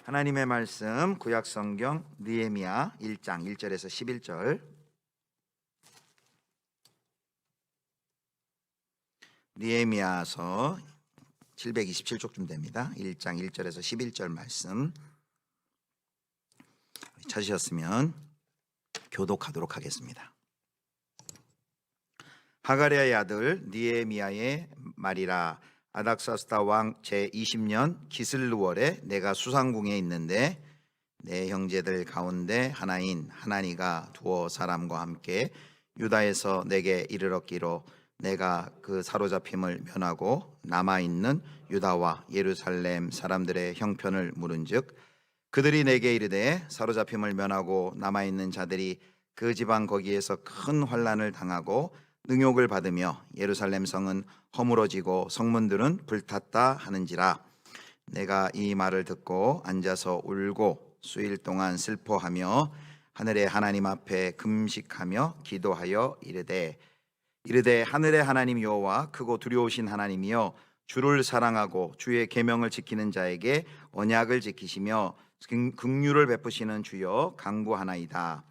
하나님의 말씀 구약성경 느헤미야 1장 1절에서 11절. 느헤미야서 727쪽쯤 됩니다. 1장 1절에서 11절 말씀 찾으셨으면 교독하도록 하겠습니다. 하가랴의 아들 느헤미야의 말이라. 아닥사스다 왕 제20년 기슬루월에 내가 수상궁에 있는데 내 형제들 가운데 하나인 하나니가 두어 사람과 함께 유다에서 내게 이르렀기로 내가 그 사로잡힘을 면하고 남아있는 유다와 예루살렘 사람들의 형편을 물은즉 그들이 내게 이르되 사로잡힘을 면하고 남아있는 자들이 그 지방 거기에서 큰 환난을 당하고 능욕을 받으며 예루살렘 성은 허물어지고 성문들은 불탔다 하는지라. 내가 이 말을 듣고 앉아서 울고 수일 동안 슬퍼하며 하늘의 하나님 앞에 금식하며 기도하여 이르되 하늘의 하나님 여호와 크고 두려우신 하나님이여 주를 사랑하고 주의 계명을 지키는 자에게 언약을 지키시며 긍휼을 베푸시는 주여 간구하나이다.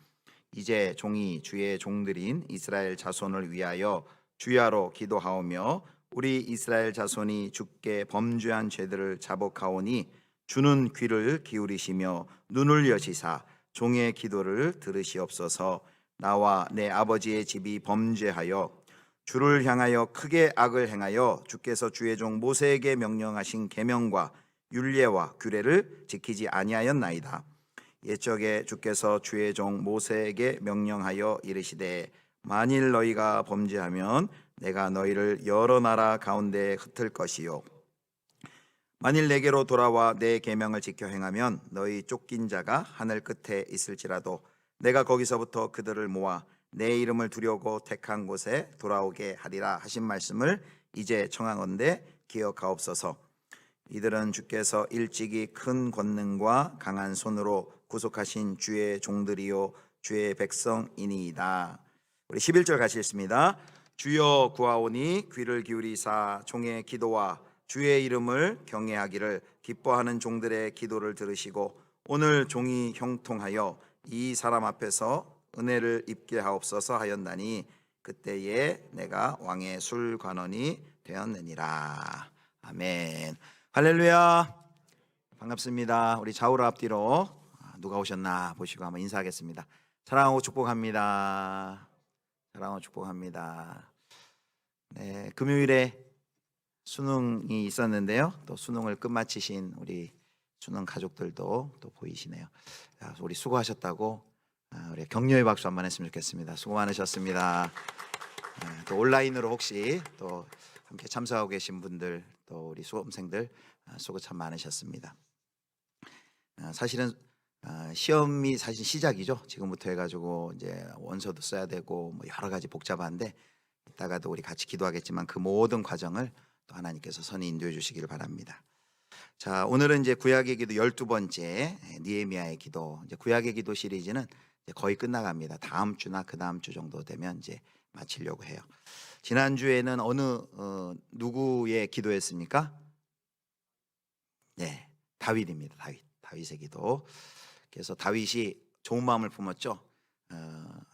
이제 종이 주의 종들인 이스라엘 자손을 위하여 주야로 기도하오며 우리 이스라엘 자손이 주께 범죄한 죄들을 자복하오니 주는 귀를 기울이시며 눈을 여시사 종의 기도를 들으시옵소서. 나와 내 아버지의 집이 범죄하여 주를 향하여 크게 악을 행하여 주께서 주의 종 모세에게 명령하신 계명과 율례와 규례를 지키지 아니하였나이다. 옛적에 주께서 주의 종 모세에게 명령하여 이르시되 만일 너희가 범죄하면 내가 너희를 여러 나라 가운데 흩을 것이요 만일 내게로 돌아와 내 계명을 지켜 행하면 너희 쫓긴 자가 하늘 끝에 있을지라도 내가 거기서부터 그들을 모아 내 이름을 두려고 택한 곳에 돌아오게 하리라 하신 말씀을 이제 청하건대 기억하옵소서. 이들은 주께서 일찍이 큰 권능과 강한 손으로 구속하신 주의 종들이요 주의 백성이니이다. 우리 11절 같이 읽습니다. 주여 구하오니 귀를 기울이사 종의 기도와 주의 이름을 경외하기를 기뻐하는 종들의 기도를 들으시고 오늘 종이 형통하여 이 사람 앞에서 은혜를 입게 하옵소서 하였나니 그때에 내가 왕의 술관원이 되었느니라. 아멘. 할렐루야. 반갑습니다. 우리 좌우로 앞뒤로 누가 오셨나 보시고 한번 인사하겠습니다. 사랑하고 축복합니다. 사랑하고 축복합니다. 네, 금요일에 수능이 있었는데요. 또 수능을 끝마치신 우리 수능 가족들도 또 보이시네요. 우리 수고하셨다고 우리 격려의 박수 한번 했으면 좋겠습니다. 수고 많으셨습니다. 또 온라인으로 혹시 또 함께 참석하고 계신 분들 또 우리 수험생들 수고 참 많으셨습니다. 사실은 시험이 사실 시작이죠. 지금부터 해가지고 이제 원서도 써야 되고 뭐 여러 가지 복잡한데 이따가도 우리 같이 기도하겠지만 그 모든 과정을 또 하나님께서 선히 인도해 주시기를 바랍니다. 자, 오늘은 이제 구약의 기도 12번째 느헤미야의 기도. 이제 구약의 기도 시리즈는 이제 거의 끝나갑니다. 다음 주나 그 다음 주 정도 되면 이제 마치려고 해요. 지난 주에는 누구의 기도였습니까? 네, 다윗입니다. 다윗의 기도. 그래서 다윗이 좋은 마음을 품었죠.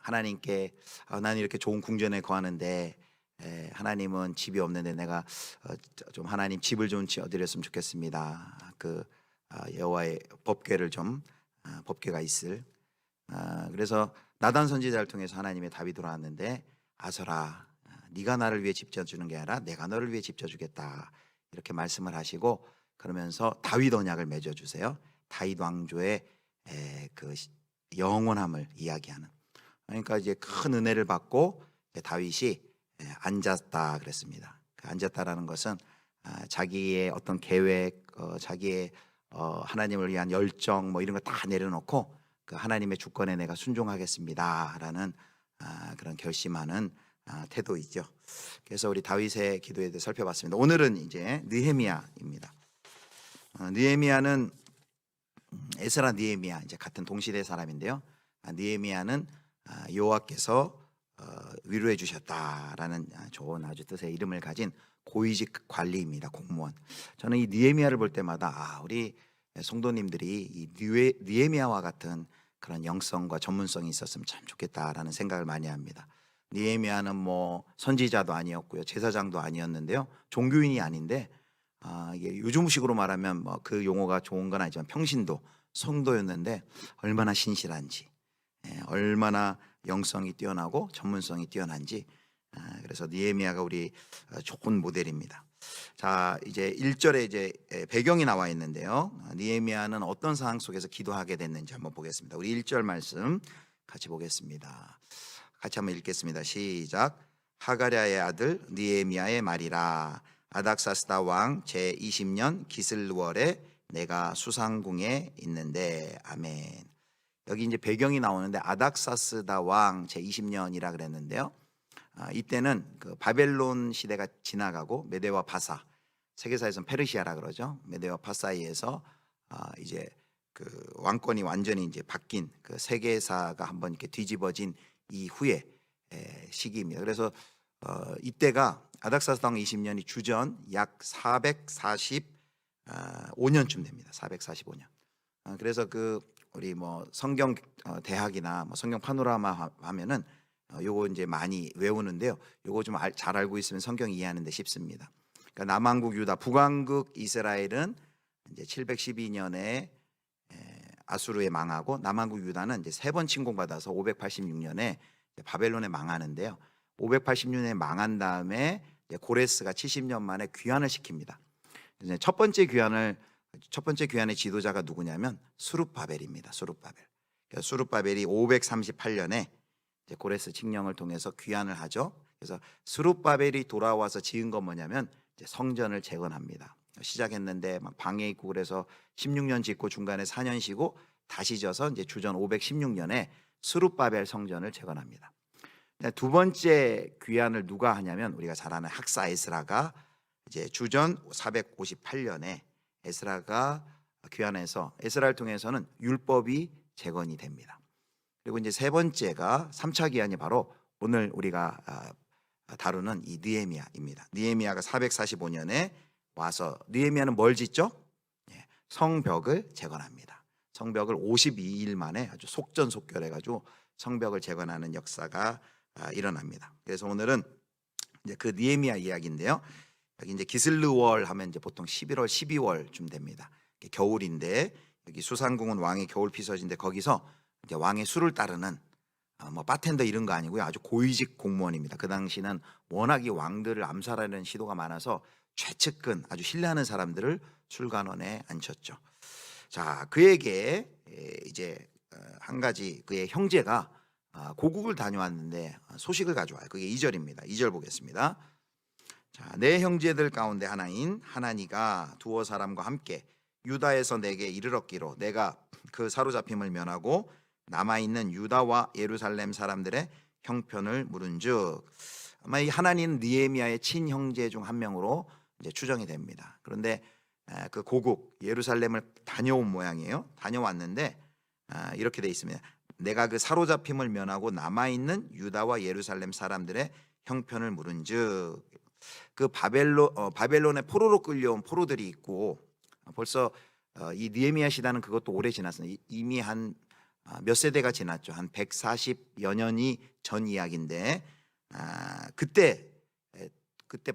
하나님께 나는 이렇게 좋은 궁전에 거하는데 하나님은 집이 없는데 내가 좀 하나님 집을 좀 지어드렸으면 좋겠습니다. 그 여호와의 법궤를 좀 법궤가 있을. 그래서 나단 선지자를 통해서 하나님의 답이 돌아왔는데 아서라 네가 나를 위해 집 지어주는 게 아니라 내가 너를 위해 집 지어주겠다 이렇게 말씀을 하시고 그러면서 다윗 언약을 맺어주세요. 다윗 왕조의 그 영원함을 이야기하는. 그러니까 이제 큰 은혜를 받고 다윗이 앉았다 그랬습니다. 앉았다라는 것은 자기의 어떤 계획, 자기의 하나님을 위한 열정 뭐 이런 거 다 내려놓고 그 하나님의 주권에 내가 순종하겠습니다라는 그런 결심하는 태도이죠. 그래서 우리 다윗의 기도에 대해 살펴봤습니다. 오늘은 이제 느헤미야입니다. 느헤미야는 에스라 느헤미야 이제 같은 동시대 사람인데요. 느헤미야는 여호와께서 위로해 주셨다라는 좋은 아주 뜻의 이름을 가진 고위직 관리입니다. 공무원. 저는 이 느헤미야를 볼 때마다 우리 성도님들이 이 느헤미야와 같은 그런 영성과 전문성이 있었으면 참 좋겠다라는 생각을 많이 합니다. 느헤미야는 뭐 선지자도 아니었고요, 제사장도 아니었는데요, 종교인이 아닌데 이게 요즘식으로 말하면 뭐 그 용어가 좋은 건 아니지만 평신도 성도였는데 얼마나 신실한지, 얼마나 영성이 뛰어나고 전문성이 뛰어난지, 그래서 느헤미야가 우리 좋은 모델입니다. 자, 이제 1절에 이제 배경이 나와 있는데요. 느헤미야는 어떤 상황 속에서 기도하게 됐는지 한번 보겠습니다. 우리 1절 말씀 같이 보겠습니다. 같이 한번 읽겠습니다. 시작. 하가랴의 아들 느헤미야의 말이라. 아닥사스다 왕 제20년 기슬월에 내가 수상궁에 있는데. 아멘. 여기 이제 배경이 나오는데 아닥사스다 왕 제20년이라 그랬는데요. 이때는 그 바벨론 시대가 지나가고 메데와 바사, 세계사에서는 페르시아라 그러죠. 메데와 바사이에서 이제 그 왕권이 완전히 이제 바뀐 그 세계사가 한번 이렇게 뒤집어진 이후의 시기입니다. 그래서 이때가 아닥사스 왕 20년이 주전 약 445년쯤 됩니다. 445년. 그래서 그 우리 뭐 성경 대학이나 뭐 성경 파노라마 하면은 요거 이제 많이 외우는데요. 요거 좀 잘 알고 있으면 성경 이해하는데 쉽습니다. 그러니까 남왕국 유다, 북왕국 이스라엘은 이제 712년에 아수르에 망하고, 남왕국 유다는 이제 세 번 침공받아서 586년에 바벨론에 망하는데요. 586년에 망한 다음에 이제 고레스가 70년 만에 귀환을 시킵니다. 이제 첫 번째 귀환의 지도자가 누구냐면 수룹바벨입니다. 수룹바벨. 그러니까 수룹바벨이 538년에 이제 고레스 칙령을 통해서 귀환을 하죠. 그래서 수룹바벨이 돌아와서 지은 건 뭐냐면 이제 성전을 재건합니다. 시작했는데 막 방해 있고 그래서 16년 짓고 중간에 4년 쉬고 다시 져서 이제 주전 516년에 수룹바벨 성전을 재건합니다. 두 번째 귀환을 누가 하냐면 우리가 잘 아는 학사 에스라가 이제 주전 458년에 에스라가 귀환해서 에스라를 통해서는 율법이 재건이 됩니다. 그리고 이제 세 번째가 3차 기한이 바로 오늘 우리가 다루는 이 느헤미야입니다. 느헤미야가 445년에 와서, 느헤미야는 뭘 짓죠? 성벽을 재건합니다. 성벽을 52일 만에 아주 속전속결해가지고 성벽을 재건하는 역사가 일어납니다. 그래서 오늘은 이제 그 느헤미야 이야기인데요. 여기 이제 기슬르월 하면 이제 보통 11월, 12월쯤 됩니다. 겨울인데 여기 수상궁은 왕의 겨울 피서지인데 거기서 이제 왕의 수를 따르는 뭐 바텐더 이런 거 아니고요. 아주 고위직 공무원입니다. 그 당시는 워낙 이 왕들을 암살하려는 시도가 많아서 최측근, 아주 신뢰하는 사람들을 술관원에 앉혔죠. 자, 그에게 이제 한 가지 그의 형제가 고국을 다녀왔는데 소식을 가져와요. 그게 2절입니다. 2절 보겠습니다. 자, 내 형제들 가운데 하나인 하나니가 두어 사람과 함께 유다에서 내게 이르렀기로 내가 그 사로잡힘을 면하고 남아있는 유다와 예루살렘 사람들의 형편을 물은즉, 아마 이 하나니는 느헤미야의 친형제 중 한 명으로 이제 추정이 됩니다. 그런데 그 고국 예루살렘을 다녀온 모양이에요. 다녀왔는데 이렇게 돼 있습니다. 내가 그 사로잡힘을 면하고 남아있는 유다와 예루살렘 사람들의 형편을 물은즉, 그 바벨론에 포로로 끌려온 포로들이 있고, 벌써 이 느헤미야 시대는 그것도 오래 지났습니다. 이미 한 몇 세대가 지났죠. 한 140여 년이 전 이야기인데 그때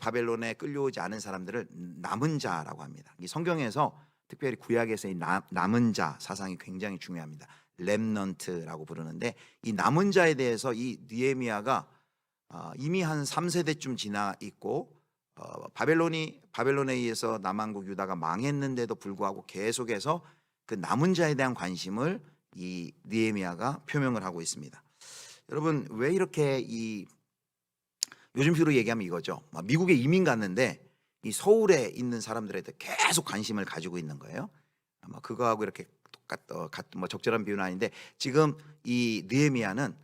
바벨론에 끌려오지 않은 사람들을 남은 자라고 합니다. 이 성경에서 특별히 구약에서 이 남은 자 사상이 굉장히 중요합니다. 렘넌트라고 부르는데, 이 남은 자에 대해서 이 느헤미야가 이미 한 3세대쯤 지나 있고, 바벨론에 의해서 남왕국 유다가 망했는데도 불구하고 계속해서 그 남은 자에 대한 관심을 이 느헤미야가 표명을 하고 있습니다. 여러분, 왜 이렇게 이 요즘식으로 얘기하면 이거죠. 미국에 이민 갔는데 이 서울에 있는 사람들한테 계속 관심을 가지고 있는 거예요. 아마 그거하고 이렇게 같은 뭐 적절한 비유는 아닌데, 지금 이 느헤미야는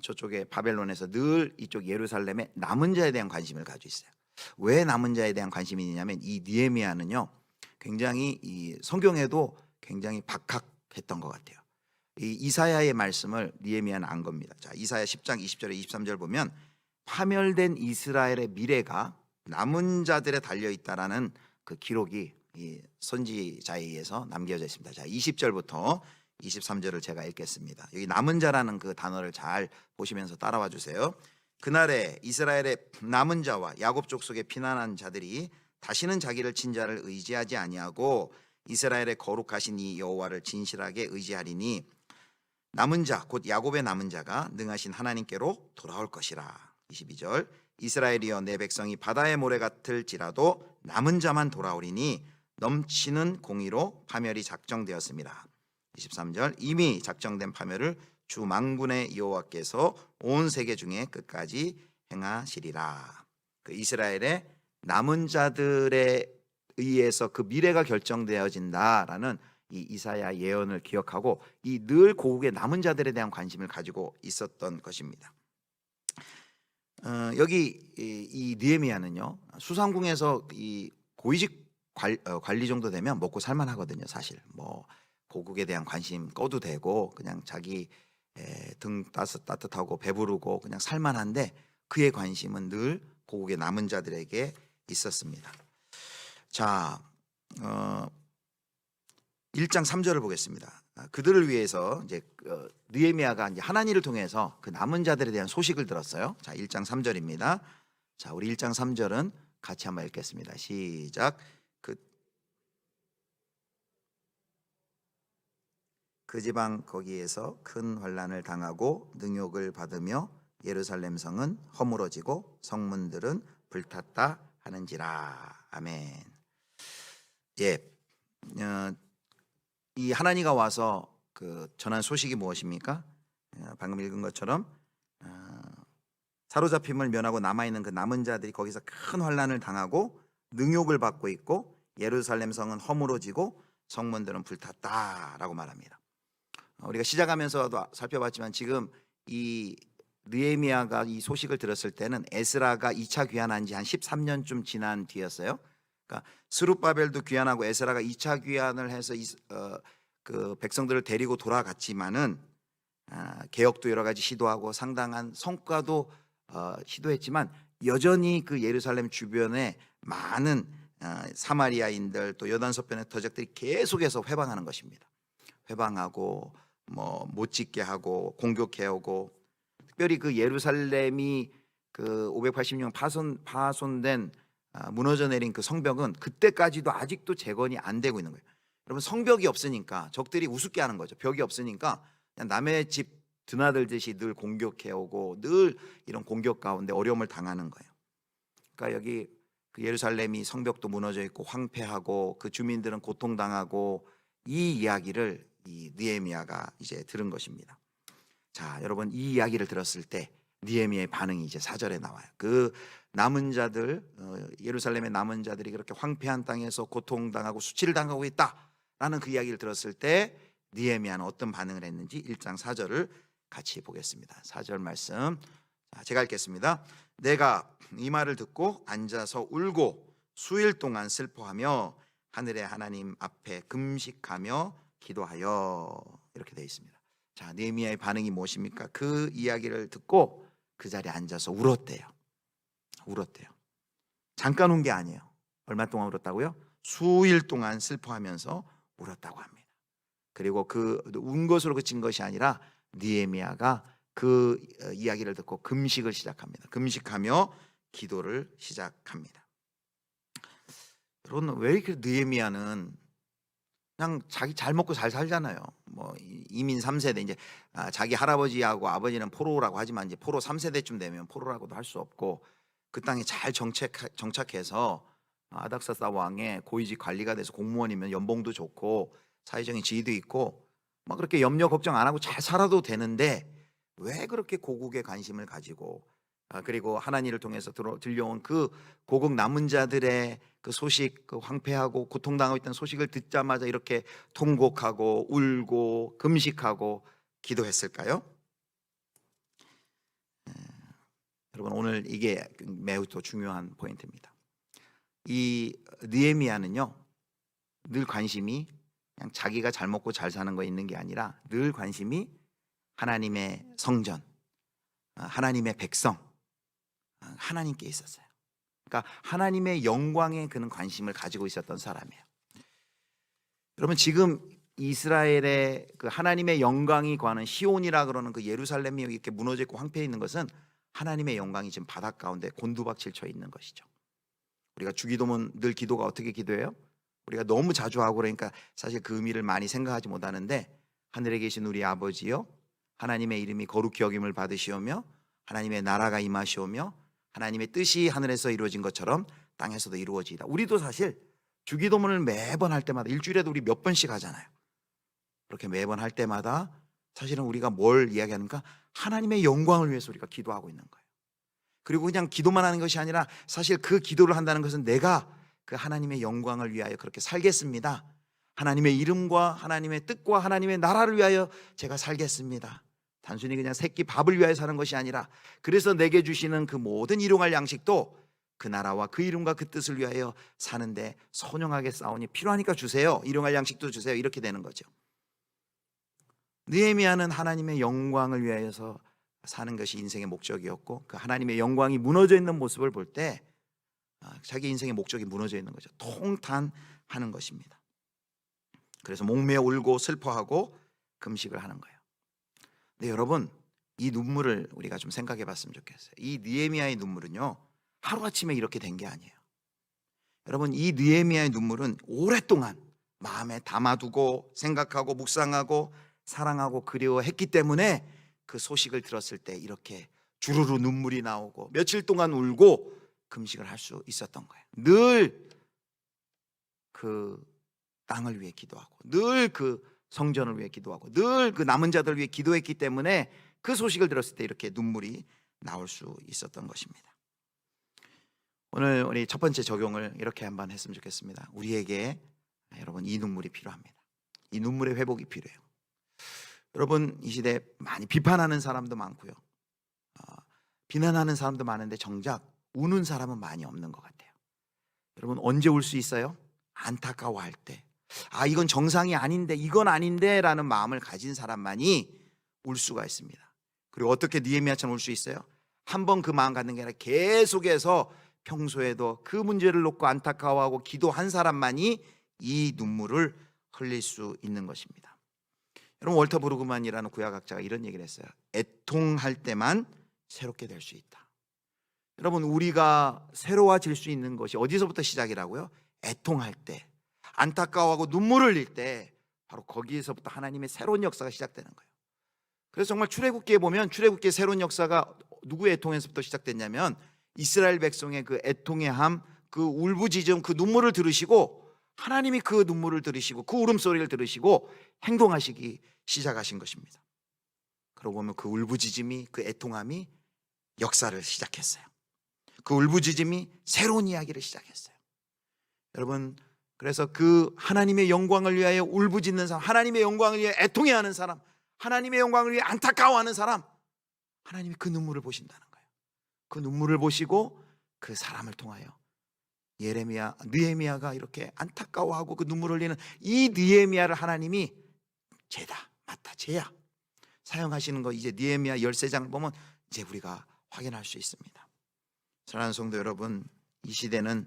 저쪽에 바벨론에서 늘 이쪽 예루살렘에 남은 자에 대한 관심을 가지고 있어요. 왜 남은 자에 대한 관심이 있냐면 이 느헤미야는요, 굉장히 이 성경에도 굉장히 박학했던 것 같아요. 이 이사야의 말씀을 느헤미야는 안 겁니다. 자, 이사야 10장 20절에 23절 보면 파멸된 이스라엘의 미래가 남은 자들에 달려 있다라는 그 기록이 이 선지자에 의해서 남겨져 있습니다. 자, 20절부터 23절을 제가 읽겠습니다. 여기 남은 자라는 그 단어를 잘 보시면서 따라와 주세요. 그날에 이스라엘의 남은 자와 야곱 족속에 피난한 자들이 다시는 자기를 친 자를 의지하지 아니하고 이스라엘의 거룩하신 이 여호와를 진실하게 의지하리니 남은 자 곧 야곱의 남은 자가 능하신 하나님께로 돌아올 것이라. 22절 이스라엘이여 내 백성이 바다의 모래 같을지라도 남은 자만 돌아오리니 넘치는 공의로 파멸이 작정되었습니다. 23절 이미 작정된 파멸을 주 만군의 여호와께서 온 세계 중에 끝까지 행하시리라. 그 이스라엘의 남은 자들에 의해서 그 미래가 결정되어진다라는 이 이사야 예언을 기억하고 이 늘 고국의 남은 자들에 대한 관심을 가지고 있었던 것입니다. 여기 이 느헤미야는요 수상궁에서 이 고위직 관리 정도 되면 먹고 살만하거든요. 사실 뭐 고국에 대한 관심 꺼도 되고 그냥 자기 등 따뜻하고 배부르고 그냥 살만한데 그의 관심은 늘 고국의 남은 자들에게 있었습니다. 자, 1장 3절을 보겠습니다. 그들을 위해서 이제 느헤미야가 이제 하나님을 통해서 그 남은 자들에 대한 소식을 들었어요. 자, 1장 3절입니다. 자, 우리 1장 3절은 같이 한번 읽겠습니다. 시작. 그 지방 거기에서 큰 환난을 당하고 능욕을 받으며 예루살렘 성은 허물어지고 성문들은 불탔다 하는지라. 아멘. 예, 이 하나니가 와서 그 전한 소식이 무엇입니까? 방금 읽은 것처럼 사로잡힘을 면하고 남아있는 그 남은 자들이 거기서 큰 환난을 당하고 능욕을 받고 있고 예루살렘 성은 허물어지고 성문들은 불탔다라고 말합니다. 우리가 시작하면서도 살펴봤지만 지금 이 느헤미야가 이 소식을 들었을 때는 에스라가 2차 귀환한 지 한 13년쯤 지난 뒤였어요. 그러니까 스룹바벨도 귀환하고 에스라가 2차 귀환을 해서 그 백성들을 데리고 돌아갔지만은 개혁도 여러 가지 시도하고 상당한 성과도 시도했지만 여전히 그 예루살렘 주변에 많은 사마리아인들 또 여단서편의 더적들이 계속해서 회방하는 것입니다. 회방하고 뭐 못 짓게 하고 공격해 오고 특별히 그 예루살렘이 그 586년 파손된 무너져 내린 그 성벽은 그때까지도 아직도 재건이 안 되고 있는 거예요. 여러분 성벽이 없으니까 적들이 우습게 하는 거죠. 벽이 없으니까 그냥 남의 집 드나들듯이 늘 공격해 오고 늘 이런 공격 가운데 어려움을 당하는 거예요. 그러니까 여기 그 예루살렘이 성벽도 무너져 있고 황폐하고 그 주민들은 고통당하고 이 이야기를 이 느헤미야가 이제 들은 것입니다. 자, 여러분 이 이야기를 들었을 때 느헤미야의 반응이 이제 4절에 나와요. 그 남은 자들 예루살렘의 남은 자들이 그렇게 황폐한 땅에서 고통당하고 수치를 당하고 있다라는 그 이야기를 들었을 때 느헤미야는 어떤 반응을 했는지 1장 4절을 같이 보겠습니다. 4절 말씀 제가 읽겠습니다. 내가 이 말을 듣고 앉아서 울고 수일 동안 슬퍼하며 하늘의 하나님 앞에 금식하며 기도하여 이렇게 되어 있습니다. 자, 느헤미야의 반응이 무엇입니까? 그 이야기를 듣고 그 자리에 앉아서 울었대요. 잠깐 운 게 아니에요. 얼마 동안 울었다고요? 수일 동안 슬퍼하면서 울었다고 합니다. 그리고 그 운 것으로 그친 것이 아니라 느헤미야가 그 이야기를 듣고 금식을 시작합니다. 금식하며 기도를 시작합니다. 여러분 왜 이렇게 느헤미야는 그냥 자기 잘 먹고 잘 살잖아요. 뭐 이민 3세대 이제 자기 할아버지하고 아버지는 포로라고 하지만 이제 포로 3세대쯤 되면 포로라고도 할 수 없고 그 땅에 잘 정착해서 아닥사스다 왕의 고위직 관리가 돼서 공무원이면 연봉도 좋고 사회적인 지위도 있고 막 그렇게 염려 걱정 안 하고 잘 살아도 되는데 왜 그렇게 고국에 관심을 가지고 그리고 하나님을 통해서 들려온 그 고국 남은 자들의 그 소식, 그 황폐하고 고통당하고 있다는 소식을 듣자마자 이렇게 통곡하고 울고 금식하고 기도했을까요? 여러분 오늘 이게 매우 또 중요한 포인트입니다. 이 느헤미야는요 늘 관심이 그냥 자기가 잘 먹고 잘 사는 거에 있는 게 아니라 늘 관심이 하나님의 성전, 하나님의 백성, 하나님께 있었어요. 그러니까 하나님의 영광에 그는 관심을 가지고 있었던 사람이에요. 여러분 지금 이스라엘의 그 하나님의 영광이 거하는 시온이라 그러는 그 예루살렘이 이렇게 무너져 있고 황폐해 있는 것은 하나님의 영광이 지금 바닷 가운데 곤두박질 쳐 있는 것이죠. 우리가 주기도문 늘 기도가 어떻게 기도해요? 우리가 너무 자주 하고 그러니까 사실 그 의미를 많이 생각하지 못하는데, 하늘에 계신 우리 아버지여, 하나님의 이름이 거룩히 여김을 받으시오며 하나님의 나라가 임하시오며 하나님의 뜻이 하늘에서 이루어진 것처럼 땅에서도 이루어지이다. 우리도 사실 주기도문을 매번 할 때마다, 일주일에도 우리 몇 번씩 하잖아요. 그렇게 매번 할 때마다 사실은 우리가 뭘 이야기하는가? 하나님의 영광을 위해서 우리가 기도하고 있는 거예요. 그리고 그냥 기도만 하는 것이 아니라 사실 그 기도를 한다는 것은 내가 그 하나님의 영광을 위하여 그렇게 살겠습니다. 하나님의 이름과 하나님의 뜻과 하나님의 나라를 위하여 제가 살겠습니다. 단순히 그냥 새끼 밥을 위하여 사는 것이 아니라, 그래서 내게 주시는 그 모든 일용할 양식도 그 나라와 그 이름과 그 뜻을 위하여 사는데 선용하게 싸우니 필요하니까 주세요. 일용할 양식도 주세요. 이렇게 되는 거죠. 느헤미야는 하나님의 영광을 위하여서 사는 것이 인생의 목적이었고, 그 하나님의 영광이 무너져 있는 모습을 볼 때 자기 인생의 목적이 무너져 있는 거죠. 통탄하는 것입니다. 그래서 목매어 울고 슬퍼하고 금식을 하는 거예요. 근데 여러분, 이 눈물을 우리가 좀 생각해 봤으면 좋겠어요. 이 느헤미야의 눈물은요, 하루아침에 이렇게 된 게 아니에요. 여러분, 이 느헤미야의 눈물은 오랫동안 마음에 담아두고 생각하고 묵상하고 사랑하고 그리워했기 때문에 그 소식을 들었을 때 이렇게 주르르 눈물이 나오고 며칠 동안 울고 금식을 할 수 있었던 거예요. 늘 그 땅을 위해 기도하고, 늘 그 성전을 위해 기도하고, 늘 그 남은 자들을 위해 기도했기 때문에 그 소식을 들었을 때 이렇게 눈물이 나올 수 있었던 것입니다. 오늘 우리 첫 번째 적용을 이렇게 한번 했으면 좋겠습니다. 우리에게 여러분 이 눈물이 필요합니다. 이 눈물의 회복이 필요해요. 여러분, 이 시대 많이 비판하는 사람도 많고요, 비난하는 사람도 많은데 정작 우는 사람은 많이 없는 것 같아요. 여러분, 언제 울 수 있어요? 안타까워할 때, 이건 정상이 아닌데, 이건 아닌데 라는 마음을 가진 사람만이 울 수가 있습니다. 그리고 어떻게 느헤미야처럼 울 수 있어요? 한번 그 마음 갖는 게 아니라 계속해서 평소에도 그 문제를 놓고 안타까워하고 기도한 사람만이 이 눈물을 흘릴 수 있는 것입니다. 여러분, 월터 브루그만이라는 구약학자가 이런 얘기를 했어요. 애통할 때만 새롭게 될 수 있다. 여러분, 우리가 새로워질 수 있는 것이 어디서부터 시작이라고요? 애통할 때, 안타까워하고 눈물을 흘릴 때, 바로 거기에서부터 하나님의 새로운 역사가 시작되는 거예요. 그래서 정말 출애굽기에 보면 출애굽기의 새로운 역사가 누구의 애통에서부터 시작됐냐면, 이스라엘 백성의 그 애통의 함, 그 울부짖음, 그 눈물을 들으시고 하나님이 그 눈물을 들으시고 그 울음소리를 들으시고 행동하시기 시작하신 것입니다. 그러고 보면 그 울부짖음이, 그 애통함이 역사를 시작했어요. 그 울부짖음이 새로운 이야기를 시작했어요. 여러분, 그래서 그 하나님의 영광을 위하여 울부짖는 사람, 하나님의 영광을 위해 애통해하는 사람, 하나님의 영광을 위해 안타까워하는 사람, 하나님이 그 눈물을 보신다는 거예요. 그 눈물을 보시고 그 사람을 통하여 느헤미야가 이렇게 안타까워하고 그 눈물을 흘리는 이 느헤미야를 하나님이 쟤다, 맞다, 쟤야 사용하시는 거, 이제 느헤미야 13장을 보면 이제 우리가 확인할 수 있습니다. 사랑하는 성도 여러분, 이 시대는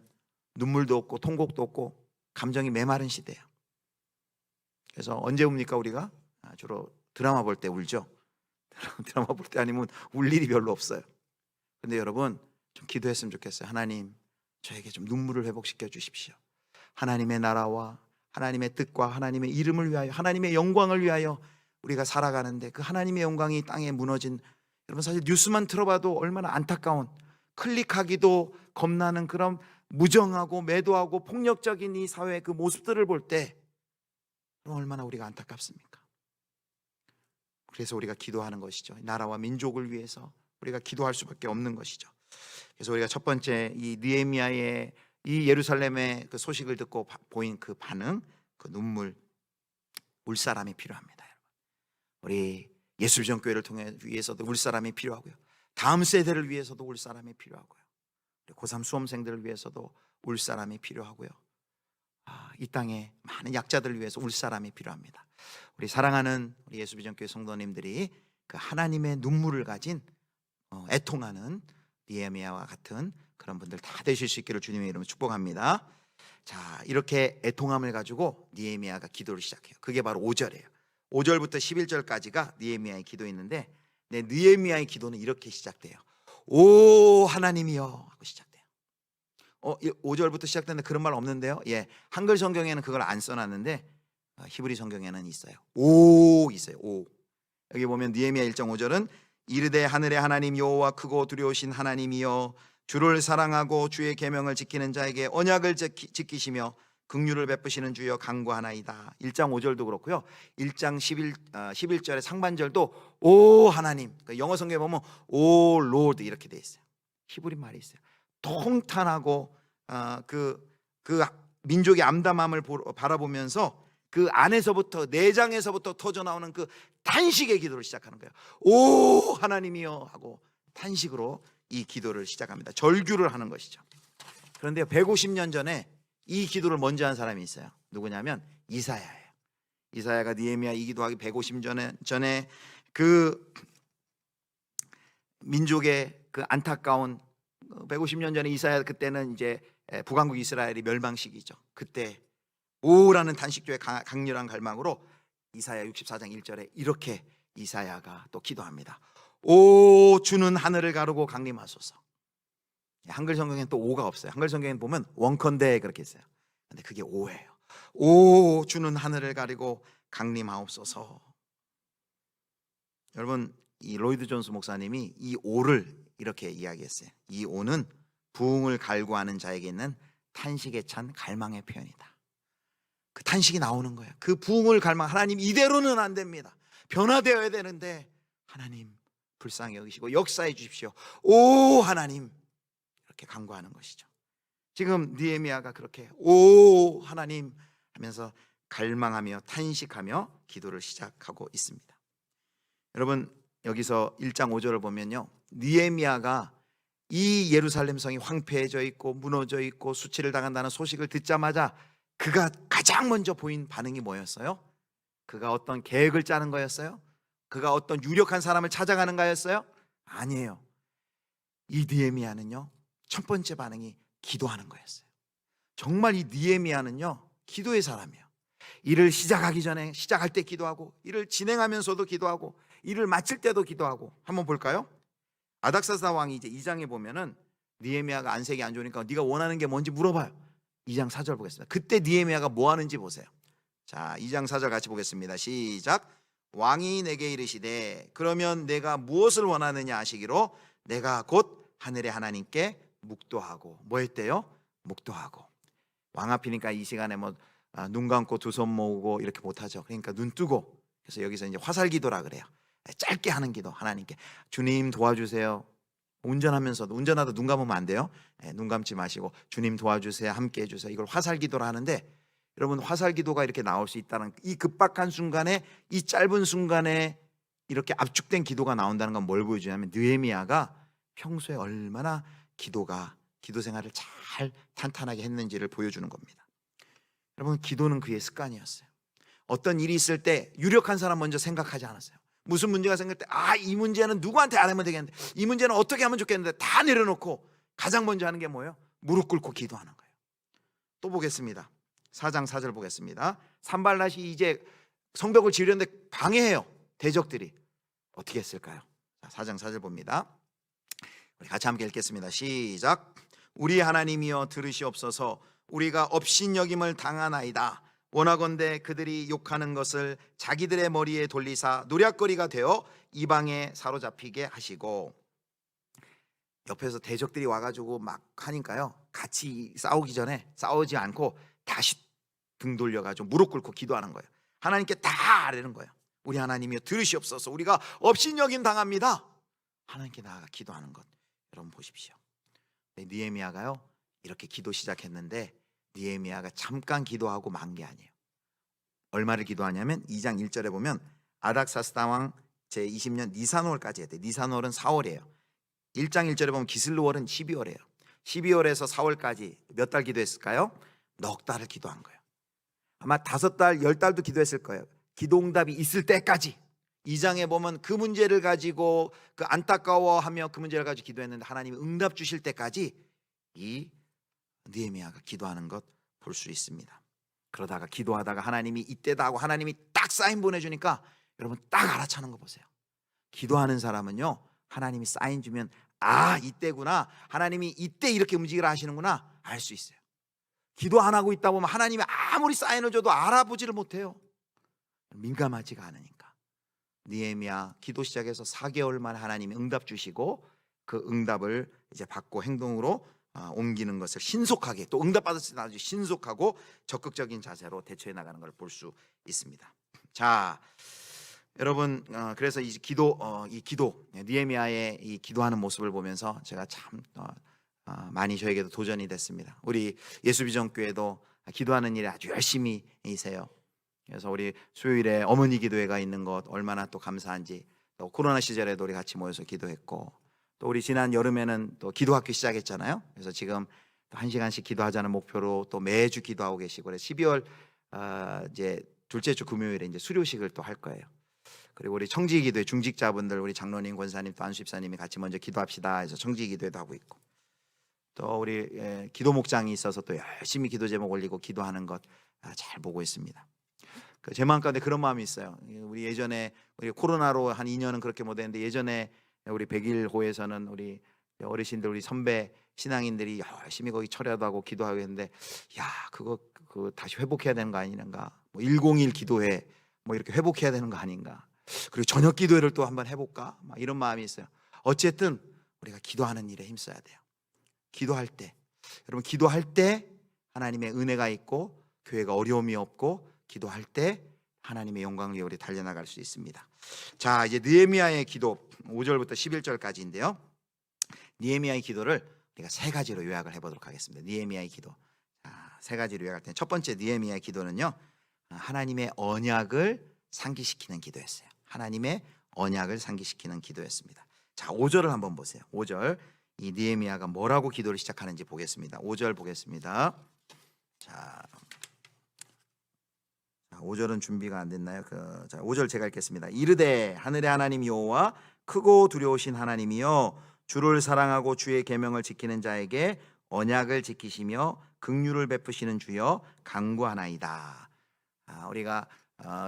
눈물도 없고 통곡도 없고 감정이 메마른 시대예요. 그래서 언제 웁니까? 우리가 주로 드라마 볼 때 울죠. 드라마 볼 때 아니면 울 일이 별로 없어요. 근데 여러분, 좀 기도했으면 좋겠어요. 하나님, 저에게 좀 눈물을 회복시켜 주십시오. 하나님의 나라와 하나님의 뜻과 하나님의 이름을 위하여, 하나님의 영광을 위하여 우리가 살아가는데 그 하나님의 영광이 땅에 무너진, 여러분 사실 뉴스만 들어봐도 얼마나 안타까운, 클릭하기도 겁나는 그런 무정하고 매도하고 폭력적인 이 사회의 그 모습들을 볼 때 얼마나 우리가 안타깝습니까? 그래서 우리가 기도하는 것이죠. 나라와 민족을 위해서 우리가 기도할 수밖에 없는 것이죠. 그래서 우리가 첫 번째 이 느헤미야의 이 예루살렘의 그 소식을 듣고 보인 그 반응, 그 눈물, 울 사람이 필요합니다. 우리 예술전교회를 통해 위해서도 울 사람이 필요하고요, 다음 세대를 위해서도 울 사람이 필요하고요, 고3 수험생들을 위해서도 울 사람이 필요하고요, 이 땅에 많은 약자들을 위해서 울 사람이 필요합니다. 우리 사랑하는 우리 예수비전교회 성도님들이 그 하나님의 눈물을 가진 애통하는 느헤미야와 같은 그런 분들 다 되실 수 있기를 주님의 이름으로 축복합니다. 자, 이렇게 애통함을 가지고 느헤미야가 기도를 시작해요. 그게 바로 5절이에요. 5절부터 11절까지가 느헤미야의 기도였는데, 느헤미야의 기도는 이렇게 시작돼요. 오 하나님이여 하고 시작돼요. 5절부터 시작되는데 그런 말 없는데요. 예, 한글 성경에는 그걸 안 써놨는데 히브리 성경에는 있어요. 오 있어요. 오. 여기 보면 느헤미야 1.5절은 이르되 하늘의 하나님 여호와 크고 두려우신 하나님이여 주를 사랑하고 주의 계명을 지키는 자에게 언약을 지키시며 긍휼을 베푸시는 주여 간구하나이다. 1장 5절도 그렇고요. 1장 11절의 상반절도 오 하나님. 영어 성경에 보면 오 로드 이렇게 돼 있어요. 히브리 말이 있어요. 통탄하고 그 민족의 암담함을 바라보면서 그 안에서부터 내장에서부터 터져 나오는 그 탄식의 기도를 시작하는 거예요. 오 하나님이여 하고 탄식으로 이 기도를 시작합니다. 절규를 하는 것이죠. 그런데 150년 전에 이 기도를 먼저 한 사람이 있어요. 누구냐면 이사야예요. 이사야가 느헤미야 이 기도하기 150년 전에 그 민족의 그 안타까운 150년 전에 이사야, 그때는 이제 북왕국 이스라엘이 멸망 시기죠. 그때 오라는 탄식조의 강렬한 갈망으로 이사야 64장 1절에 이렇게 이사야가 또 기도합니다. 오 주는 하늘을 가르고 강림하소서. 한글 성경에는 또 오가 없어요. 한글 성경에 보면 원컨대 그렇게 있어요. 근데 그게 오예요. 오 주는 하늘을 가리고 강림하옵소서. 여러분, 이 로이드 존스 목사님이 이 오를 이렇게 이야기했어요. 이 오는 부흥을 갈구하는 자에게 있는 탄식에 찬 갈망의 표현이다. 그 탄식이 나오는 거예요. 그 부흥을 갈망, 하나님 이대로는 안 됩니다. 변화되어야 되는데 하나님 불쌍히 여기시고 역사해 주십시오. 오 하나님, 이렇게 간구하는 것이죠. 지금 느헤미야가 그렇게 오 하나님 하면서 갈망하며 탄식하며 기도를 시작하고 있습니다. 여러분, 여기서 1장 5절을 보면요, 느헤미야가 이 예루살렘 성이 황폐해져 있고 무너져 있고 수치를 당한다는 소식을 듣자마자 그가 가장 먼저 보인 반응이 뭐였어요? 그가 어떤 계획을 짜는 거였어요? 그가 어떤 유력한 사람을 찾아가는 거였어요? 아니에요. 이 느헤미야는요, 첫 번째 반응이 기도하는 거였어요. 정말 이 느헤미야는요, 기도의 사람이에요. 일을 시작하기 전에, 시작할 때 기도하고, 일을 진행하면서도 기도하고, 일을 마칠 때도 기도하고. 한번 볼까요? 아닥사스다 왕이 이제 2장에 보면은 느헤미야가 안색이 안 좋으니까 네가 원하는 게 뭔지 물어봐요. 2장 4절 보겠습니다. 그때 느헤미야가 뭐 하는지 보세요. 자, 2장 4절 같이 보겠습니다. 시작. 왕이 내게 이르시되 그러면 내가 무엇을 원하느냐 하시기로 내가 곧 하늘의 하나님께 묵도하고. 뭐 했대요? 묵도하고. 왕 앞이니까 이 시간에 뭐 눈 감고 두 손 모으고 이렇게 못하죠. 그러니까 눈 뜨고. 그래서 여기서 이제 화살기도라 그래요. 짧게 하는 기도. 하나님께 주님 도와주세요. 운전하면서도, 운전하다 눈 감으면 안 돼요. 눈 감지 마시고 주님 도와주세요, 함께 해주세요. 이걸 화살기도라 하는데, 여러분, 화살기도가 이렇게 나올 수 있다는, 이 급박한 순간에, 이 짧은 순간에 이렇게 압축된 기도가 나온다는 건 뭘 보여주냐면 느헤미야가 평소에 얼마나 기도 생활을 잘 탄탄하게 했는지를 보여주는 겁니다. 여러분, 기도는 그의 습관이었어요. 어떤 일이 있을 때 유력한 사람 먼저 생각하지 않았어요. 무슨 문제가 생길 때 이 문제는 누구한테 안 하면 되겠는데, 이 문제는 어떻게 하면 좋겠는데, 다 내려놓고 가장 먼저 하는 게 뭐예요? 무릎 꿇고 기도하는 거예요. 또 보겠습니다. 4장 4절 보겠습니다. 산발랏이 이제 성벽을 지으려는데 방해해요. 대적들이. 어떻게 했을까요? 4장 4절 봅니다. 우리 같이 함께 읽겠습니다. 시작. 우리 하나님이여 들으시옵소서. 우리가 업신여김을 당하나이다. 원하건대 그들이 욕하는 것을 자기들의 머리에 돌리사 노략거리가 되어 이방에 사로잡히게 하시고. 옆에서 대적들이 와가지고 막 하니까요, 같이 싸우기 전에 싸우지 않고 다시 등 돌려가지고 무릎 꿇고 기도하는 거예요. 하나님께 다 아뢰는 거예요. 우리 하나님이여 들으시옵소서. 우리가 업신여김 당합니다. 하나님께 나아가 기도하는 것, 여러분 보십시오. 느헤미야가요, 이렇게 기도 시작했는데 느헤미야가 잠깐 기도하고 만 게 아니에요. 얼마를 기도하냐면 2장 1절에 보면 아닥사스다 왕 제20년 니산월까지 했대요. 니산월은 4월이에요. 1장 1절에 보면 기슬루월은 12월이에요. 12월에서 4월까지 몇 달 기도했을까요? 넉 달을 기도한 거예요. 아마 5달, 10달도 기도했을 거예요. 기도응답이 있을 때까지. 2장에 보면 그 문제를 가지고 그 안타까워하며 그 문제를 가지고 기도했는데 하나님이 응답 주실 때까지 이 느헤미야가 기도하는 것 볼 수 있습니다. 그러다가 기도하다가 하나님이 이때다 하고 하나님이 딱 사인 보내주니까 여러분 딱 알아차는 거 보세요. 기도하는 사람은요, 하나님이 사인 주면 아 이때구나, 하나님이 이때 이렇게 움직이라 하시는구나 알 수 있어요. 기도 안 하고 있다 보면 하나님이 아무리 사인을 줘도 알아보지를 못해요. 민감하지가 않으니까. 느헤미야 기도 시작해서 4개월 만에 하나님이 응답 주시고 그 응답을 이제 받고 행동으로 옮기는 것을 신속하게, 또 응답받았을 때 아주 신속하고 적극적인 자세로 대처해 나가는 걸 볼 수 있습니다. 자, 여러분, 그래서 이 기도, 느헤미야의 이 기도하는 모습을 보면서 제가 참 많이 저에게도 도전이 됐습니다. 우리 예수비전교회도 기도하는 일에 아주 열심히 이세요. 그래서 우리 수요일에 어머니 기도회가 있는 것 얼마나 또 감사한지, 또 코로나 시절에도 우리 같이 모여서 기도했고, 또 우리 지난 여름에는 또 기도학교 시작했잖아요. 그래서 지금 또 1시간씩 기도하자는 목표로 또 매주 기도하고 계시고, 그래서 12월 이제 둘째 주 금요일에 이제 수료식을 또 할 거예요. 그리고 우리 청지기도회 중직자분들, 우리 장로님, 권사님, 또 안수집사님이 같이 먼저 기도합시다 해서 청지기도회도 하고 있고, 또 우리 기도 목장이 있어서 또 열심히 기도 제목 올리고 기도하는 것 잘 보고 있습니다. 제 마음 가운데 그런 마음이 있어요. 우리 예전에 우리 코로나로 한 2년은 그렇게 못했는데, 예전에 우리 백일호에서는 우리 어르신들, 우리 선배 신앙인들이 열심히 거기 철야도 하고 기도하고 했는데, 야 그거 다시 회복해야 되는 거 아닌가, 뭐 101 기도회 뭐 이렇게 회복해야 되는 거 아닌가, 그리고 저녁 기도회를 또 한번 해볼까, 막 이런 마음이 있어요. 어쨌든 우리가 기도하는 일에 힘써야 돼요. 기도할 때, 여러분 기도할 때 하나님의 은혜가 있고 교회가 어려움이 없고, 기도할 때 하나님의 영광을 위해 우리 달려나갈 수 있습니다. 자, 이제 느헤미야의 기도 5절부터 11절까지인데요. 느헤미야의 기도를 우리가 세 가지로 요약을 해보도록 하겠습니다. 느헤미야의 기도, 세 가지로 요약할 때 첫 번째 느헤미야의 기도는요, 하나님의 언약을 상기시키는 기도였어요. 하나님의 언약을 상기시키는 기도였습니다. 자, 5절을 한번 보세요. 5절, 이 느헤미야가 뭐라고 기도를 시작하는지 보겠습니다. 5절 보겠습니다. 자, 5절은 준비가 안 됐나요? 자, 5절 제가 읽겠습니다. 이르되 하늘의 하나님 여호와 크고 두려우신 하나님이여, 주를 사랑하고 주의 계명을 지키는 자에게 언약을 지키시며 긍휼을 베푸시는 주여 간구하나이다. 우리가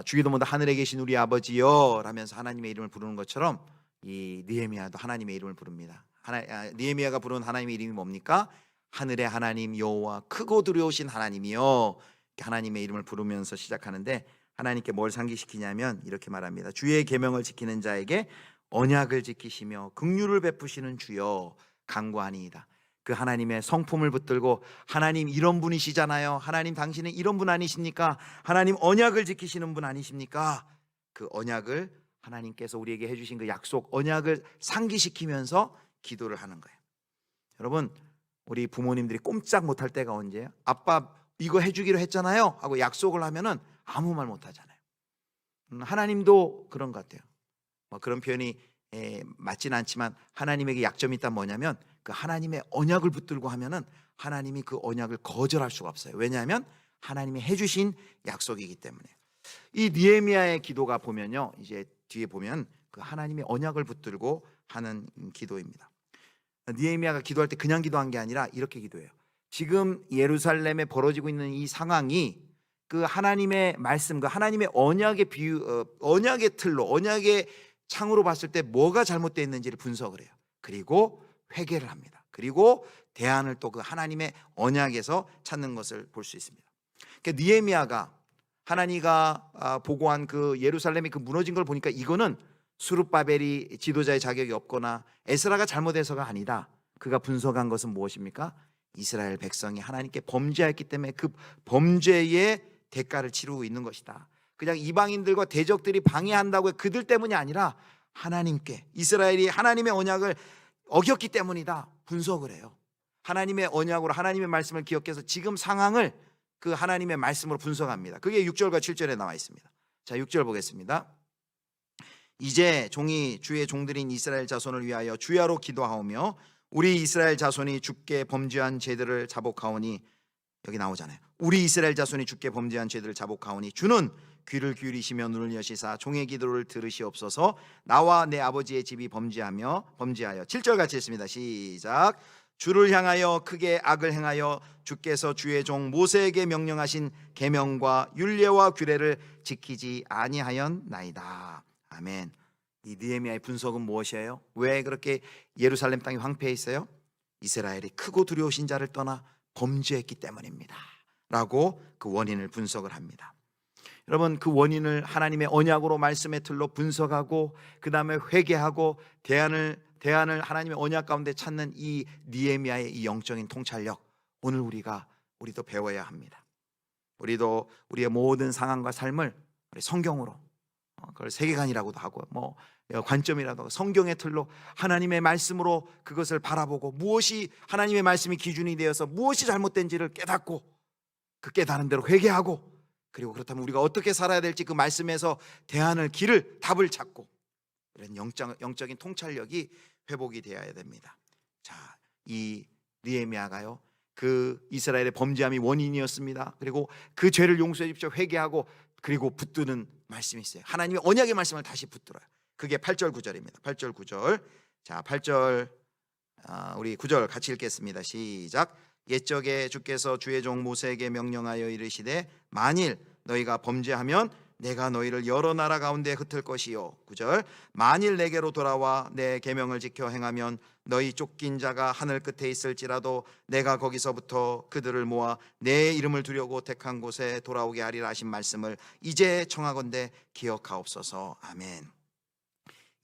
주기도문도 하늘에 계신 우리 아버지여 라면서 하나님의 이름을 부르는 것처럼 이 느헤미야도 하나님의 이름을 부릅니다. 느헤미야가 부르는 하나님의 이름이 뭡니까? 하늘의 하나님 여호와 크고 두려우신 하나님이여, 하나님의 이름을 부르면서 시작하는데, 하나님께 뭘 상기시키냐면 이렇게 말합니다. 주의 계명을 지키는 자에게 언약을 지키시며 긍휼을 베푸시는 주여 간구하니이다. 그 하나님의 성품을 붙들고, 하나님 이런 분이시잖아요, 하나님 당신은 이런 분 아니십니까, 하나님 언약을 지키시는 분 아니십니까, 그 언약을 하나님께서 우리에게 해주신 그 약속 언약을 상기시키면서 기도를 하는 거예요. 여러분, 우리 부모님들이 꼼짝 못할 때가 언제예요? 아빠 이거 해주기로 했잖아요 하고 약속을 하면은 아무 말 못하잖아요. 하나님도 그런 것 같아요. 뭐 그런 표현이 맞지는 않지만 하나님에게 약점이 있다면 뭐냐면, 그 하나님의 언약을 붙들고 하면은 하나님이 그 언약을 거절할 수가 없어요. 왜냐하면 하나님이 해주신 약속이기 때문에. 이 느헤미야의 기도가 보면요, 이제 뒤에 보면 그 하나님의 언약을 붙들고 하는 기도입니다. 느헤미야가 기도할 때 그냥 기도한 게 아니라 이렇게 기도해요. 지금 예루살렘에 벌어지고 있는 이 상황이 그 하나님의 말씀, 그 하나님의 언약의 언약의 틀로, 언약의 창으로 봤을 때 뭐가 잘못되어 있는지를 분석을 해요. 그리고 회개를 합니다. 그리고 대안을 또 그 하나님의 언약에서 찾는 것을 볼 수 있습니다. 그러니까 느헤미야가 하나님가 보고한 그 예루살렘이 그 무너진 걸 보니까 이거는 스룹바벨이 지도자의 자격이 없거나 에스라가 잘못해서가 아니다. 그가 분석한 것은 무엇입니까? 이스라엘 백성이 하나님께 범죄했기 때문에 그 범죄의 대가를 치르고 있는 것이다. 그냥 이방인들과 대적들이 방해한다고 그들 때문이 아니라 하나님께, 이스라엘이 하나님의 언약을 어겼기 때문이다 분석을 해요. 하나님의 언약으로 하나님의 말씀을 기억해서 지금 상황을 그 하나님의 말씀으로 분석합니다. 그게 6절과 7절에 나와 있습니다. 자, 6절 보겠습니다. 이제 종이 주의 종들인 이스라엘 자손을 위하여 주야로 기도하오며 우리 이스라엘 자손이 주께 범죄한 죄들을 자복하오니, 여기 나오잖아요. 우리 이스라엘 자손이 주께 범죄한 죄들을 자복하오니 주는 귀를 기울이시며 눈을 여시사 종의 기도를 들으시옵소서. 나와 내 아버지의 집이 범죄하여 7절 같이 했습니다. 시작. 주를 향하여 크게 악을 행하여 주께서 주의 종 모세에게 명령하신 계명과 율례와 규례를 지키지 아니하였나이다. 아멘. 이 느헤미야의 분석은 무엇이에요? 왜 그렇게 예루살렘 땅이 황폐해 있어요? 이스라엘이 크고 두려우신 자를 떠나 범죄했기 때문입니다 라고 그 원인을 분석을 합니다. 여러분, 그 원인을 하나님의 언약으로 말씀의 틀로 분석하고 그 다음에 회개하고 대안을 하나님의 언약 가운데 찾는 이 느헤미야의 이 영적인 통찰력, 오늘 우리도 배워야 합니다. 우리도 우리의 모든 상황과 삶을 우리 성경으로, 그걸 세계관이라고도 하고 관점이라도 하고 성경의 틀로 하나님의 말씀으로 그것을 바라보고 무엇이 하나님의 말씀이 기준이 되어서 무엇이 잘못된지를 깨닫고 그 깨달은 대로 회개하고, 그리고 그렇다면 우리가 어떻게 살아야 될지 그 말씀에서 대안을, 길을, 답을 찾고, 이런 영적인 통찰력이 회복이 되어야 됩니다. 자, 이 느헤미야가요, 그 이스라엘의 범죄함이 원인이었습니다. 그리고 그 죄를 용서해 주십시오 회개하고, 그리고 붙드는 말씀이 있어요. 하나님의 언약의 말씀을 다시 붙들어요. 그게 8절 9절입니다 8절 9절. 자, 8절 우리 9절 같이 읽겠습니다. 시작. 옛적에 주께서 주의 종 모세에게 명령하여 이르시되 만일 너희가 범죄하면 내가 너희를 여러 나라 가운데 흩을 것이요. 9절. 만일 내게로 돌아와 내 계명을 지켜 행하면 너희 쫓긴 자가 하늘 끝에 있을지라도 내가 거기서부터 그들을 모아 내 이름을 두려고 택한 곳에 돌아오게 하리라 하신 말씀을 이제 청하건대 기억하옵소서. 아멘.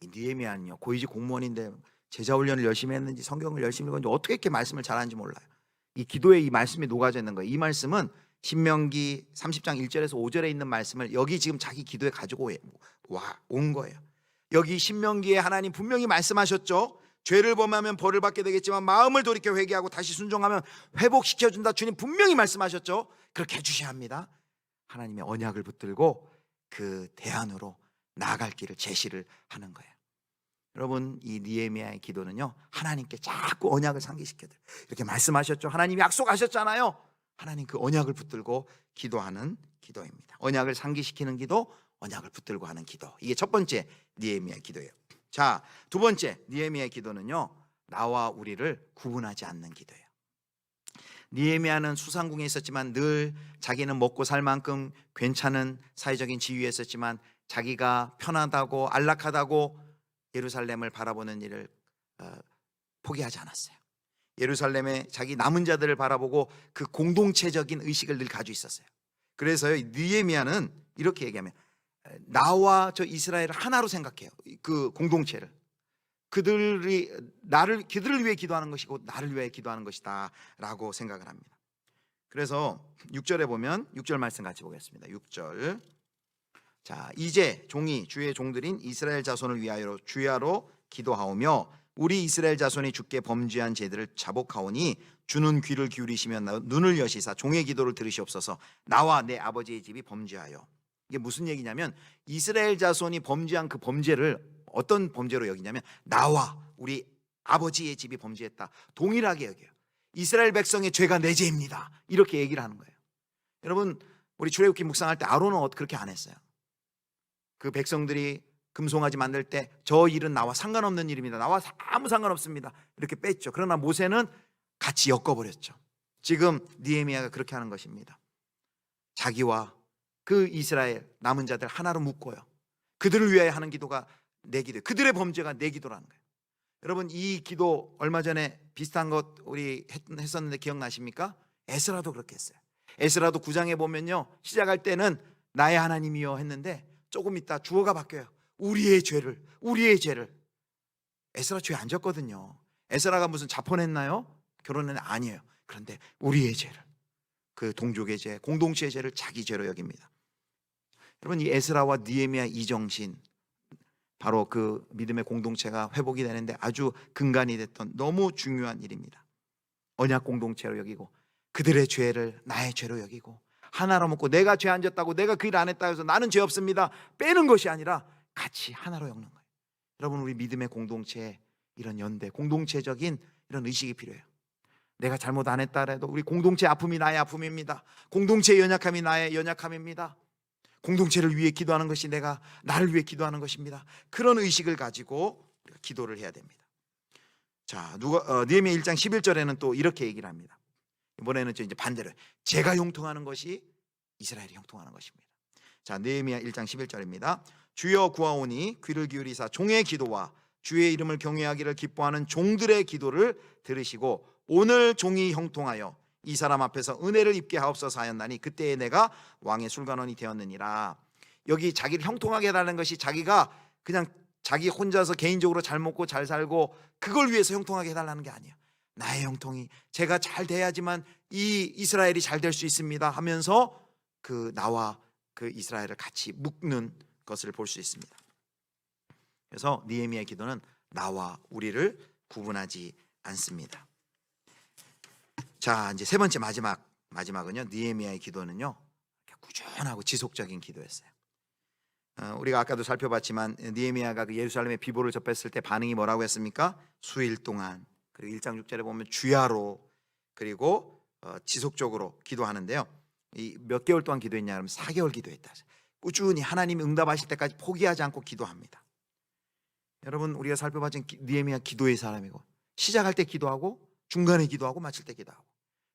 이 느헤미야는요, 고위직 공무원인데 제자 훈련을 열심히 했는지 성경을 열심히 읽었는지 어떻게 이렇게 말씀을 잘하는지 몰라요. 이 기도에 이 말씀이 녹아져 있는 거예요. 이 말씀은 신명기 30장 1절에서 5절에 있는 말씀을 여기 지금 자기 기도에 가지고 온 거예요. 여기 신명기에 하나님 분명히 말씀하셨죠. 죄를 범하면 벌을 받게 되겠지만 마음을 돌이켜 회개하고 다시 순종하면 회복시켜준다. 주님 분명히 말씀하셨죠. 그렇게 해주셔야 합니다. 하나님의 언약을 붙들고 그 대안으로 나아갈 길을 제시를 하는 거예요. 여러분, 이 느헤미야의 기도는요, 하나님께 자꾸 언약을 상기시켜드려요. 이렇게 말씀하셨죠. 하나님이 약속하셨잖아요. 하나님 그 언약을 붙들고 기도하는 기도입니다. 언약을 상기시키는 기도, 언약을 붙들고 하는 기도. 이게 첫 번째 느헤미야의 기도예요. 자, 두 번째 느헤미야의 기도는요, 나와 우리를 구분하지 않는 기도예요. 느헤미야는 수상궁에 있었지만 늘 자기는 먹고 살 만큼 괜찮은 사회적인 지위에 있었지만 자기가 편하다고 안락하다고 예루살렘을 바라보는 일을 포기하지 않았어요. 예루살렘의 자기 남은 자들을 바라보고 그 공동체적인 의식을 늘 가지고 있었어요. 그래서요, 느헤미야는 이렇게 얘기하면 나와 저 이스라엘을 하나로 생각해요. 그 공동체를. 그들을 위해 기도하는 것이고 나를 위해 기도하는 것이다 라고 생각을 합니다. 그래서 6절에 보면 6절 말씀 같이 보겠습니다. 6절. 자, 이제 종이 주의 종들인 이스라엘 자손을 위하여 주야로 기도하오며 우리 이스라엘 자손이 주께 범죄한 죄들을 자복하오니 주는 귀를 기울이시며 눈을 여시사 종의 기도를 들으시옵소서. 나와 내 아버지의 집이 범죄하여. 이게 무슨 얘기냐면 이스라엘 자손이 범죄한 그 범죄를 어떤 범죄로 여기냐면 나와 우리 아버지의 집이 범죄했다, 동일하게 여겨요. 이스라엘 백성의 죄가 내 죄입니다, 이렇게 얘기를 하는 거예요. 여러분, 우리 출애굽기 묵상할 때 아론은 그렇게 안 했어요. 그 백성들이 금송아지 만들 때 저 일은 나와 상관없는 일입니다, 나와 아무 상관없습니다, 이렇게 뺐죠. 그러나 모세는 같이 엮어버렸죠. 지금 느헤미야가 그렇게 하는 것입니다. 자기와 그 이스라엘 남은 자들 하나로 묶어요. 그들을 위하여 하는 기도가 내 기도, 그들의 범죄가 내 기도라는 거예요. 여러분, 이 기도 얼마 전에 비슷한 것 우리 했었는데 기억나십니까? 에스라도 그렇게 했어요. 에스라도 9장에 보면요, 시작할 때는 나의 하나님이여 했는데 조금 있다 주어가 바뀌어요. 우리의 죄를. 에스라 죄 안 졌거든요. 에스라가 무슨 자pon했나요? 결혼은 아니에요. 그런데 우리의 죄를, 그 동족의 죄, 공동체의 죄를 자기 죄로 여깁니다. 여러분, 이 에스라와 느헤미야 이 정신, 바로 그 믿음의 공동체가 회복이 되는데 아주 근간이 됐던 너무 중요한 일입니다. 언약 공동체로 여기고 그들의 죄를 나의 죄로 여기고 하나로 먹고 내가 죄 안 졌다고 내가 그 일 안 했다 해서 나는 죄 없습니다 빼는 것이 아니라 같이 하나로 엮는 거예요. 여러분, 우리 믿음의 공동체에 이런 연대, 공동체적인 이런 의식이 필요해요. 내가 잘못 안 했다 해도 우리 공동체 아픔이 나의 아픔입니다. 공동체의 연약함이 나의 연약함입니다. 공동체를 위해 기도하는 것이 내가 나를 위해 기도하는 것입니다. 그런 의식을 가지고 우리가 기도를 해야 됩니다. 자, 느헤미야 1장 11절에는 또 이렇게 얘기를 합니다. 이번에는 이제 반대로 제가 형통하는 것이 이스라엘이 형통하는 것입니다. 자, 느헤미야 1장 11절입니다. 주여 구하오니 귀를 기울이사 종의 기도와 주의 이름을 경외하기를 기뻐하는 종들의 기도를 들으시고 오늘 종이 형통하여 이 사람 앞에서 은혜를 입게 하옵소서 하였나니 그때에 내가 왕의 술관원이 되었느니라. 여기 자기를 형통하게 해달라는 것이 자기가 그냥 자기 혼자서 개인적으로 잘 먹고 잘 살고 그걸 위해서 형통하게 해달라는 게 아니에요. 나의 형통이 제가 잘 돼야지만 이 이스라엘이 잘 될 수 있습니다 하면서 그 나와 그 이스라엘을 같이 묶는 것을 볼 수 있습니다. 그래서 느헤미야의 기도는 나와 우리를 구분하지 않습니다. 자, 이제 세 번째 마지막은요. 느헤미야의 기도는요, 꾸준하고 지속적인 기도였어요. 우리가 아까도 살펴봤지만 느헤미야가 그 예루살렘의 비보를 접했을 때 반응이 뭐라고 했습니까? 수일 동안, 그리고 1장 6절에 보면 주야로, 그리고 지속적으로 기도하는데요. 이 몇 개월 동안 기도했냐 그러면 4개월 기도했다. 꾸준히 하나님이 응답하실 때까지 포기하지 않고 기도합니다. 여러분, 우리가 살펴봤던 느헤미야 기도의 사람이고, 시작할 때 기도하고 중간에 기도하고 마칠 때 기도하고.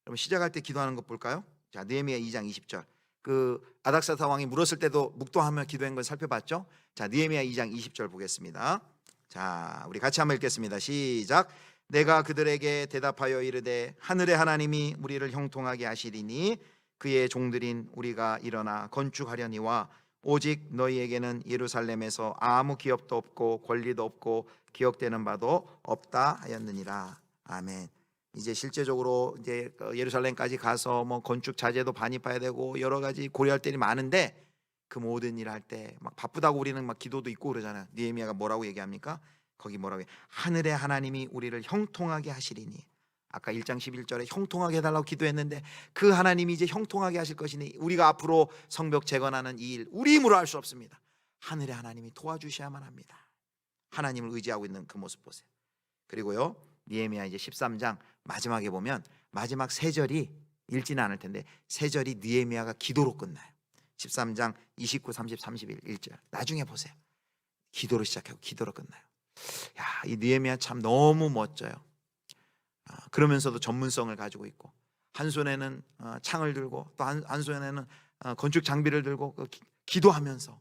그럼 시작할 때 기도하는 것 볼까요? 자, 느헤미야 2장 20절. 그 아닥사스다 왕이 물었을 때도 묵도하며 기도한 걸 살펴봤죠. 자, 느헤미야 2장 20절 보겠습니다. 자, 우리 같이 한번 읽겠습니다. 시작. 내가 그들에게 대답하여 이르되 하늘의 하나님이 우리를 형통하게 하시리니 그의 종들인 우리가 일어나 건축하려니와 오직 너희에게는 예루살렘에서 아무 기업도 없고 권리도 없고 기억되는 바도 없다 하였느니라. 아멘. 이제 실제적으로 이제 예루살렘까지 가서 뭐 건축 자재도 반입해야 되고 여러 가지 고려할 일이 많은데 그 모든 일 할 때 막 바쁘다고 우리는 막 기도도 있고 그러잖아요. 느헤미야가 뭐라고 얘기합니까? 거기 뭐라고 해요? 하늘의 하나님이 우리를 형통하게 하시리니. 아까 1장 11절에 형통하게 해달라고 기도했는데 그 하나님이 이제 형통하게 하실 것이니 우리가 앞으로 성벽 재건하는 이 일 우리 힘으로 할 수 없습니다. 하늘의 하나님이 도와주셔야만 합니다. 하나님을 의지하고 있는 그 모습 보세요. 그리고요, 느헤미야 이제 13장 마지막에 보면 마지막 세 절이 읽지는 않을 텐데 세 절이 느헤미야가 기도로 끝나요. 13장 29, 30, 31 1절 나중에 보세요. 기도로 시작하고 기도로 끝나요. 야, 이 느헤미야 참 너무 멋져요. 그러면서도 전문성을 가지고 있고 한 손에는 창을 들고 또 한 손에는 건축 장비를 들고 기도하면서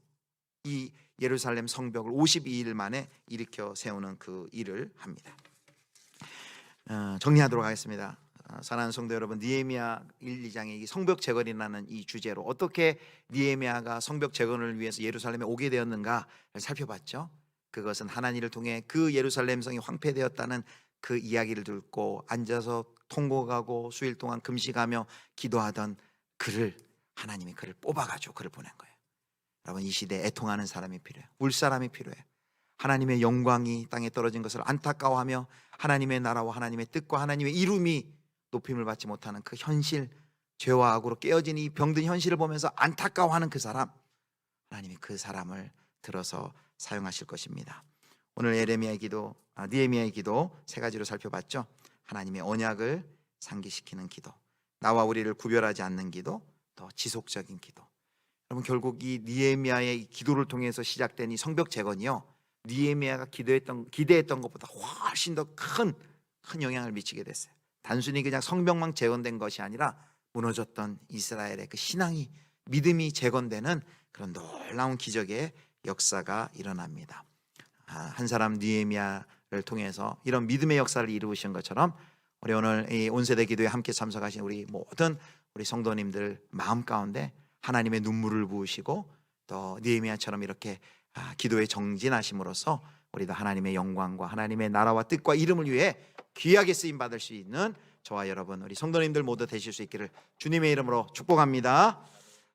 이 예루살렘 성벽을 52일 만에 일으켜 세우는 그 일을 합니다. 정리하도록 하겠습니다. 사랑하는 성도 여러분, 느헤미야 1, 2장의 이 성벽 재건이라는 이 주제로 어떻게 느헤미야가 성벽 재건을 위해서 예루살렘에 오게 되었는가를 살펴봤죠. 그것은 하나님을 통해 그 예루살렘 성이 황폐되었다는 그 이야기를 듣고 앉아서 통곡하고 수일 동안 금식하며 기도하던 그를 하나님이 그를 뽑아가지고 그를 보낸 거예요. 여러분, 이 시대에 애통하는 사람이 필요해요. 울 사람이 필요해요. 하나님의 영광이 땅에 떨어진 것을 안타까워하며 하나님의 나라와 하나님의 뜻과 하나님의 이름이 높임을 받지 못하는 그 현실, 죄와 악으로 깨어진 이 병든 현실을 보면서 안타까워하는 그 사람, 하나님이 그 사람을 들어서 사용하실 것입니다. 오늘 느헤미야의 기도 세 가지로 살펴봤죠. 하나님의 언약을 상기시키는 기도, 나와 우리를 구별하지 않는 기도, 또 지속적인 기도. 여러분, 결국 이 느헤미야의 기도를 통해서 시작된 이 성벽 재건이요, 느헤미야가 기대했던 것보다 훨씬 더 큰 영향을 미치게 됐어요. 단순히 그냥 성벽만 재건된 것이 아니라 무너졌던 이스라엘의 그 신앙이, 믿음이 재건되는 그런 놀라운 기적의 역사가 일어납니다. 한 사람 느헤미야를 통해서 이런 믿음의 역사를 이루신 것처럼 우리 오늘 이 온세대 기도에 함께 참석하신 우리 모든 우리 성도님들 마음 가운데 하나님의 눈물을 부으시고 또 느헤미야처럼 이렇게 기도에 정진하심으로써 우리도 하나님의 영광과 하나님의 나라와 뜻과 이름을 위해 귀하게 쓰임 받을 수 있는 저와 여러분 우리 성도님들 모두 되실 수 있기를 주님의 이름으로 축복합니다.